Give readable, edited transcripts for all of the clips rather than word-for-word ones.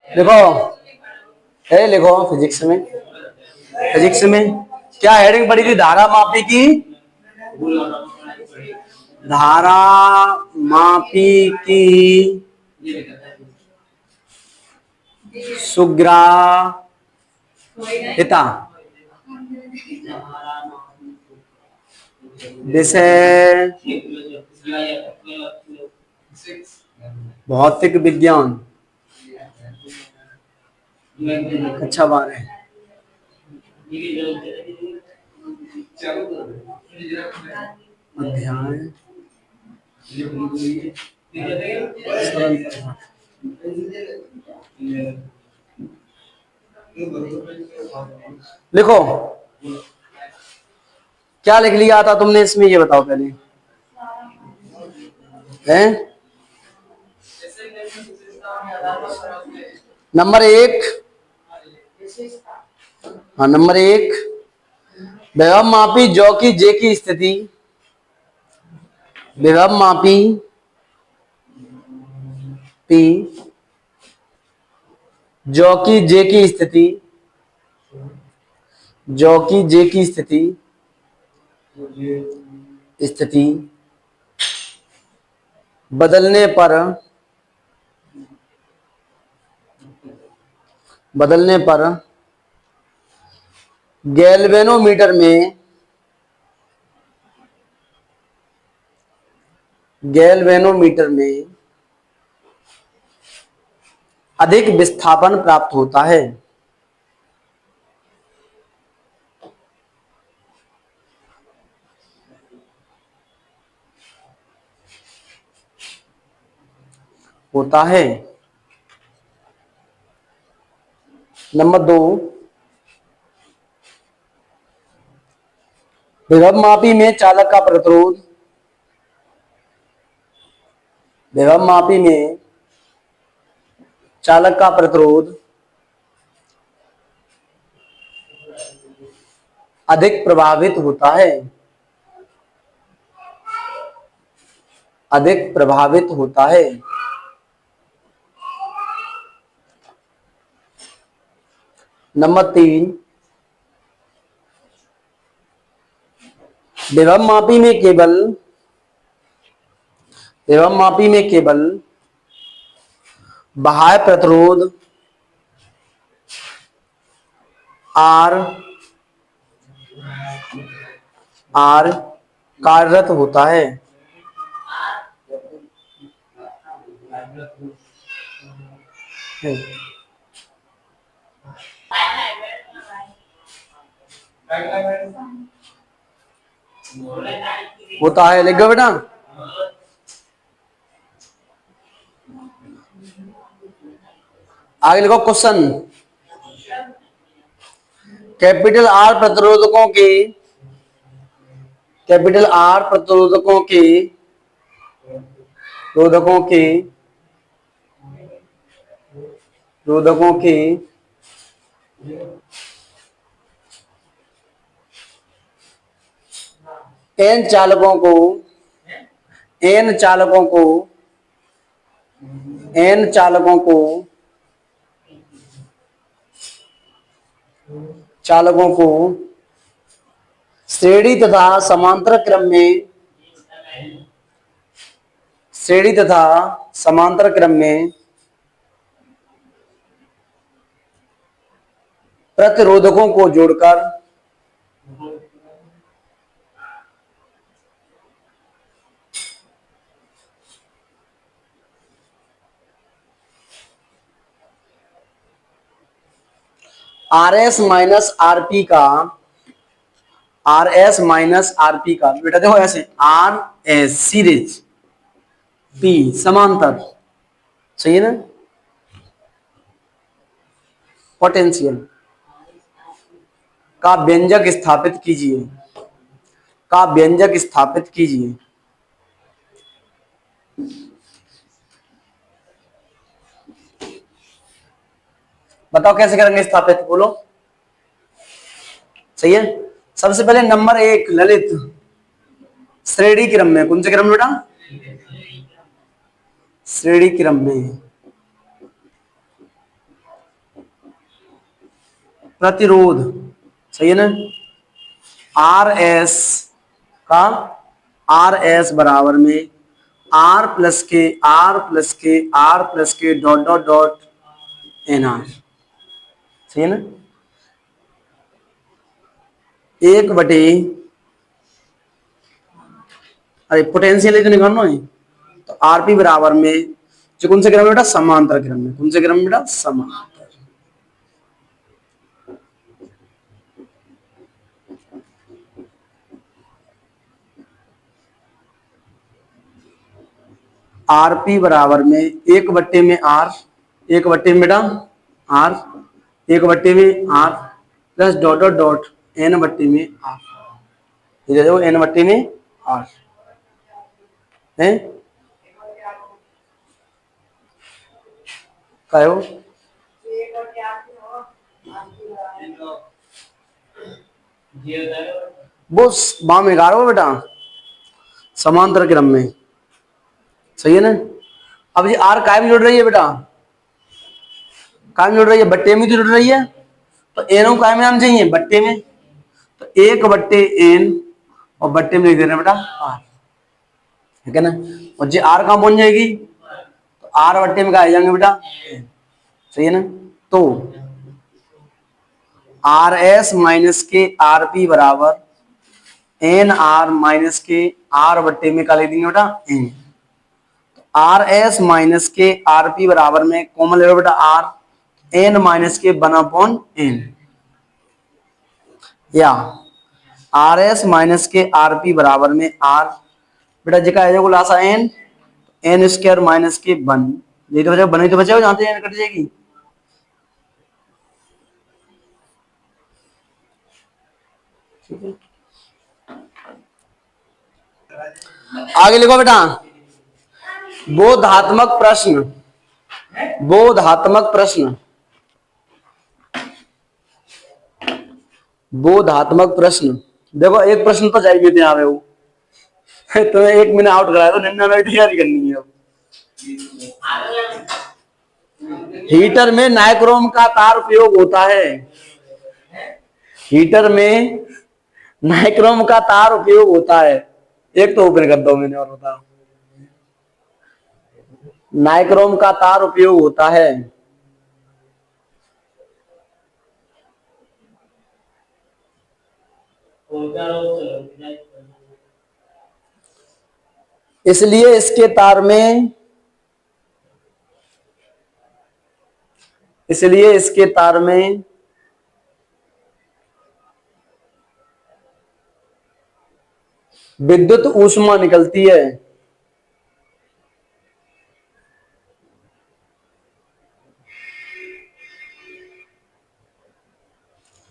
देखो, है लिखो फिजिक्स में क्या हेडिंग पड़ी थी? धारा मापी की, धारा मापी की सुग्राहिता विषय भौतिक विज्ञान, कक्षा 12 अध्याय सरल पदार्थ। लिखो, क्या लिख लिया था तुमने इसमें, ये बताओ पहले। हैं? नंबर 1, हाँ नंबर 1, विभव मापी जो की जे की स्थिति, विभव मापी पी जो की जे की स्थिति, जो की जे की स्थिति बदलने पर गैल्वेनोमीटर में अधिक विस्थापन प्राप्त होता है। नंबर 2, विभव मापी में चालक का प्रतिरोध, विभव मापी में चालक का प्रतिरोध अधिक प्रभावित होता है, अधिक प्रभावित होता है। नंबर 3, विभव मापी में केवल बाह्य प्रतिरोध R कार्यरत होता है। लिख गए बेटा? आगे लिखो क्वेश्चन। कैपिटल आर प्रतिरोधकों के एन चालकों को श्रेणी तथा समांतर क्रम में प्रतिरोधकों को जोड़कर RS माइनस आरपी का बेटा देखो ऐसे, RS सीरीज, P समांतर, सही है ना, पोटेंशियल का व्यंजक स्थापित कीजिए। बताओ कैसे करेंगे स्थापित, बोलो। सही है। सबसे पहले नंबर 1 ललित, श्रेणी क्रम में, कौन से क्रम में बेटा? श्रेणी क्रम में प्रतिरोध, सही है ना। आर एस का, आर एस बराबर में आर प्लस के आर प्लस के आर प्लस के dot dot dot N R, सही है ना। एक बटे, अरे पोटेंशियल ही तो निकालना है, तो आरपी बराबर में जो कौन से क्रम में बेटा, समांतर क्रम में, कौन से क्रम में बेटा, समांतर। आरपी बराबर में एक बट्टे में आर, एक बट्टे में बेटा आर, एक बट्टे में R plus dot dot dot N बट्टे में आर, ये देखो एन बट्टे में आर है, क्या हो वो बाम 11 हो बेटा, समांतर क्रम में, सही है ना। अब ये आर काय में जुड़ रही है बेटा, काय में जुड़ रही है, बट्टे में जुड़ रही है, तो एन काय में आना चाहिए, बट्टे में, तो एक बट्टे एन और बट्टे में लिख दे रहे हैं बेटा आर, ठीक है ना। और जे आर कहां पहुंच जाएगी, तो आर बट्टे में क्या आ जाएंगे बेटा, सही है ना। तो आर एस माइनस के आर पी बराबर एन आर माइनस के आर बट्टे में क्या लिख देंगे बेटा, एन। आर एस माइनस के आर पी बराबर में कॉमन ले लो बेटा आर, एन माइनस के 1/n, या आर एस माइनस के आर पी बराबर में आर बेटा जी का खुलासा एन, एन स्क्वायर माइनस के 1, ये तो बचा, बने तो बचा, जानते हैं कट जाएगी। आगे लिखो बेटा, बोधात्मक प्रश्न, बोधात्मक प्रश्न, बोधात्मक प्रश्न। देखो एक प्रश्न तो चाहिए थे यहाँ पे, वो तुम्हें एक महीना आउट कराया तो 99 तैयारी करनी है। हीटर में नाइक्रोम का तार उपयोग होता है, हीटर में नाइक्रोम का तार उपयोग होता है, एक तो ओपन कर दो मैंने और बताओ, नाइक्रोम का तार उपयोग होता है इसलिए इसके तार में, इसलिए इसके तार में विद्युत ऊष्मा निकलती है,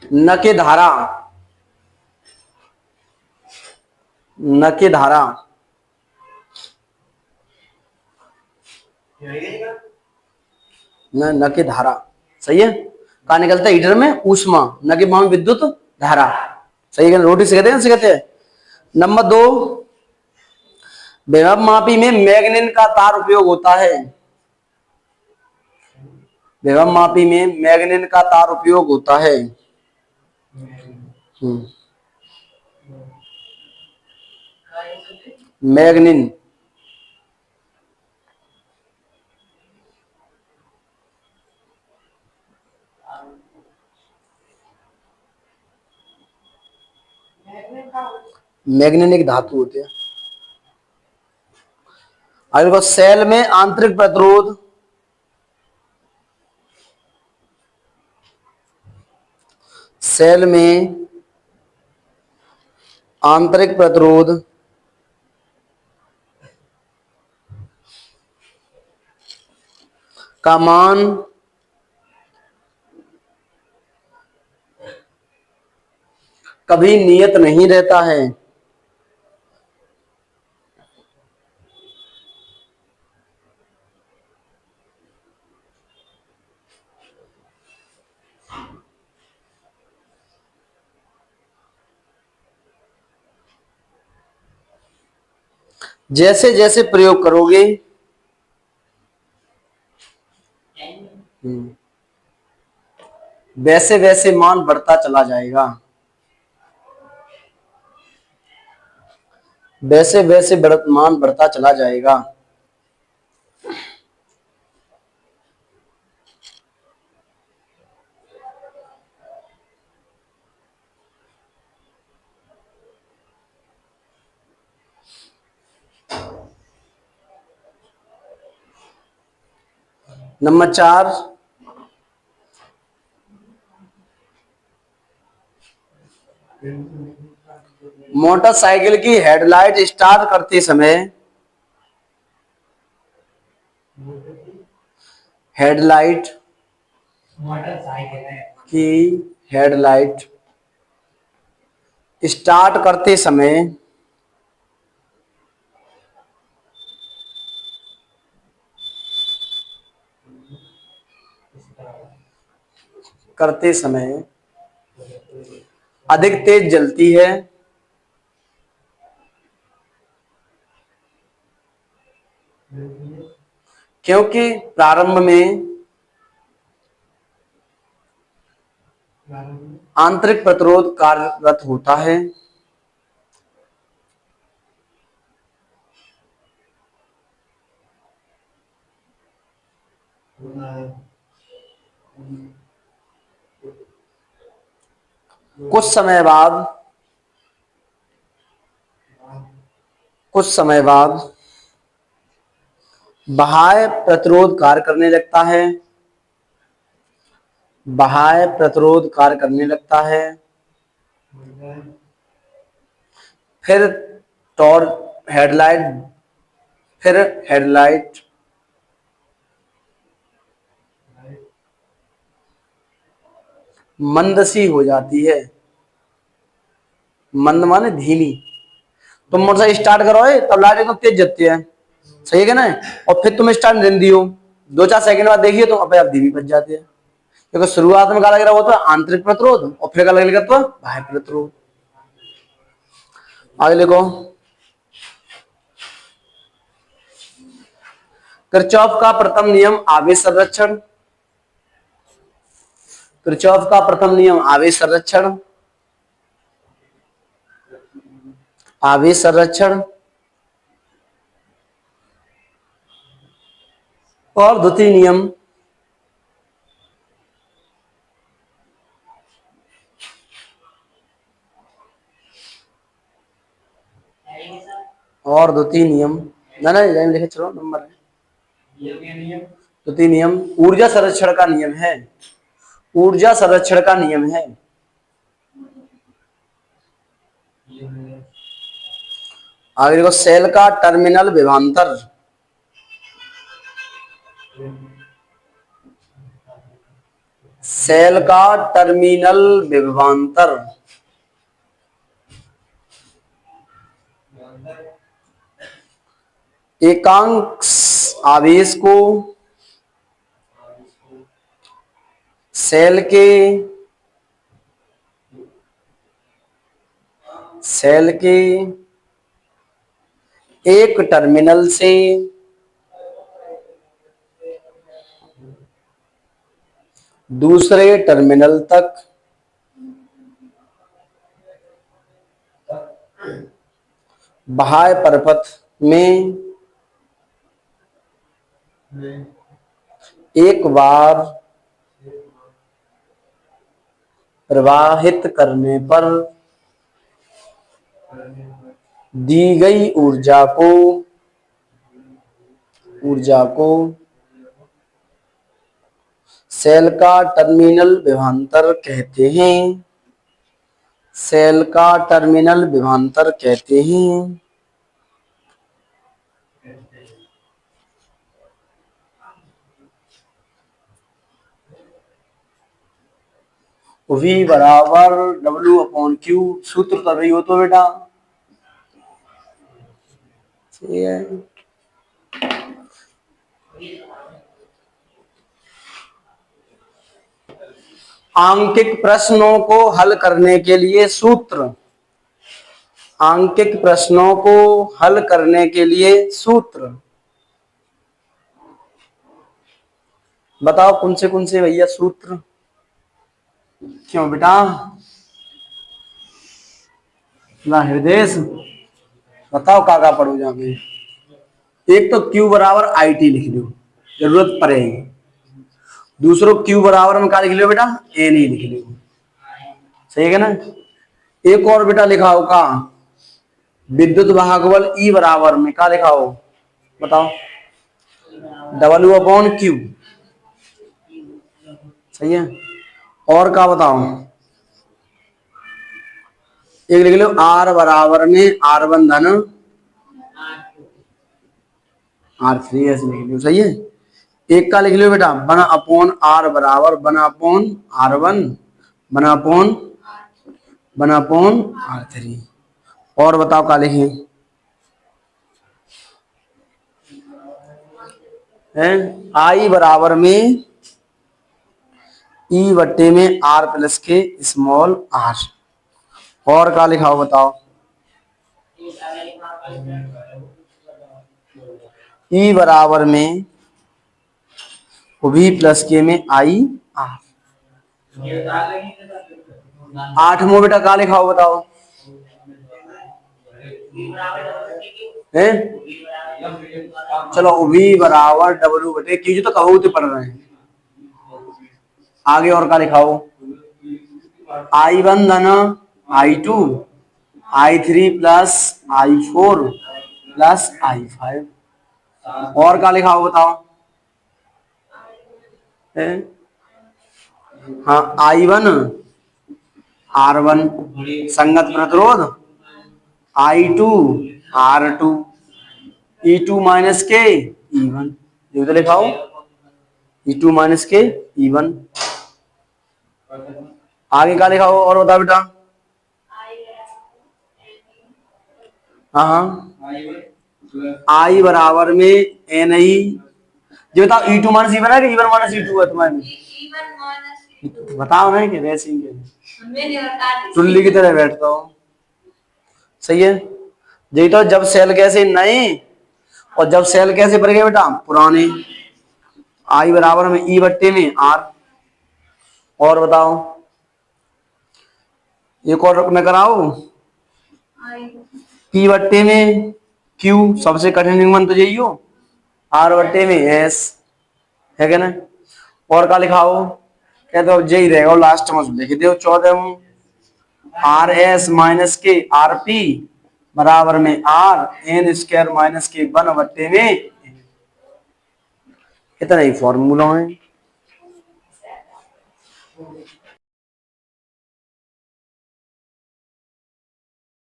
न के धारा, न के धारा, न के धारा, सही है। कहा निकलता है हीटर में ऊष्मा, न के में विद्युत धारा, सही है। रोटी से कहते हैं, कहते हैं। नंबर 2, वैभव मापी में मैग्नीन का तार उपयोग होता है, वैभव मापी में मैग्नीन का तार उपयोग होता है, मैग्नीन, मैग्नीन एक धातु होती है। अगर देखो सेल में आंतरिक प्रतिरोध, सेल में आंतरिक प्रतिरोध का मान कभी नियत नहीं रहता है, जैसे जैसे प्रयोग करोगे, वैसे वैसे मान बढ़ता चला जाएगा। वैसे वैसे मान बढ़ता चला जाएगा। नंबर 4, मोटरसाइकिल की हेडलाइट स्टार्ट करते समय, हेडलाइट की हेडलाइट स्टार्ट करते समय अधिक तेज जलती है, क्योंकि प्रारंभ में आंतरिक प्रतिरोध कार्यरत होता है। कुछ समय बाद बाह्य प्रतिरोध कार्य करने लगता है। बाह्य प्रतिरोध कार्य करने लगता है। फिर हेडलाइट मंद सी हो जाती है। मंद माने धीमी। तुम मोटरसाइकिल स्टार्ट करोगे तब लाइट एकदम तेज जलती है, सही है ना। और फिर तुम स्टार्ट नहीं दियो, 2-4 सेकंड बाद देखिए तो अपने आप धीमी बच जाती है, क्योंकि शुरुआत में क्या लग रहा होता है आंतरिक प्रतिरोध, और फिर क्या लगेगा तो बाह्य प्रतिरोध। आगे लिखो, किरचॉफ का प्रथम नियम आवेश संरक्षण। किरचॉफ का प्रथम नियम आवेश संरक्षण। आवेश संरक्षण और द्वितीय नियम ना ना लिखे चलो नंबर है। द्वितीय नियम ऊर्जा संरक्षण का नियम है। ऊर्जा संरक्षण का नियम है। आगे देखो, सेल का टर्मिनल विभवांतर। सेल का टर्मिनल विभवांतर एकांक आवेश को सेल के एक टर्मिनल से दूसरे टर्मिनल तक बाह्य परिपथ में एक बार प्रवाहित करने पर दी गई ऊर्जा को सेल का टर्मिनल विभवांतर कहते हैं। सेल का टर्मिनल विभवांतर कहते हैं। V बराबर W/Q, सूत्र कर रही हो तो बेटा, ठीक है। आंकिक प्रश्नों को हल करने के लिए सूत्र। आंकिक प्रश्नों को हल करने के लिए सूत्र बताओ कौन से भैया सूत्र। क्यों बेटा? ना हृदय बताओ का पढ़ो जहाँ पे। एक तो Q बराबर आई टी लिख लो, जरूरत पड़ेगी। दूसरो Q बराबर में क्या लिख लो बेटा? एन ई लिख लो। सही है ना? एक और बेटा लिखा हो का विद्युत वाहक बल ई बराबर में क्या लिखा हो बताओ? W upon Q. सही है। और क्या बताओ? एक लिख लो आर बराबर में आर वन धन आर थ्री ऐसे लिख लो। सही है। एक का लिख लो बेटा वन अपॉन आर बराबर वन अपॉन आर थ्री। और बताओ क्या लिखे हैं? आई बराबर में ई बट्टे में आर प्लस के स्मॉल आर। और क्या लिखा हो बताओ? ई बराबर में वी प्लस के में आई आर। आठवां बेटा क्या लिखा हो बताओ? हैं? चलो वी बराबर डब्ल्यू बटे क्यू, जो तो कहो तो पढ़ रहे हैं। आगे और क्या लिखा हो? आई वन धन I two I three plus I four plus I five. और क्या लिखा हो बताओ? हैं? हाँ आई वन आर वन संगत प्रतिरोध I two R two E two minus के ई वन। ये तो लिखा हो ई टू माइनस के ई वन। आगे क्या लिखा हो और बता बेटा? हाँ हाँ आई बराबर में एन आई। ये बताओ E two minus E one है कि E one minus E two है तुम्हारे में? बताओ नहीं कि वैसे ही टुल्ली की तरह बैठता हो। सही है। यही तो जब सेल कैसे नए और जब सेल कैसे भर गए बेटा पुराने। आई बराबर में ई बट्टे में आर। और बताओ एक और मैं कराओ? पी बट्टे में क्यू सबसे कठिन निगमन तो यही हो। आर बट्टे में एस है क्या ना? और क्या लिखा हो? कहते हो यही रहेगा लास्ट में लिख दो 14 आर एस माइनस के आर पी बराबर में आर एन स्क्वायर माइनस के वन बट्टे में। इतना ही फॉर्मूला है।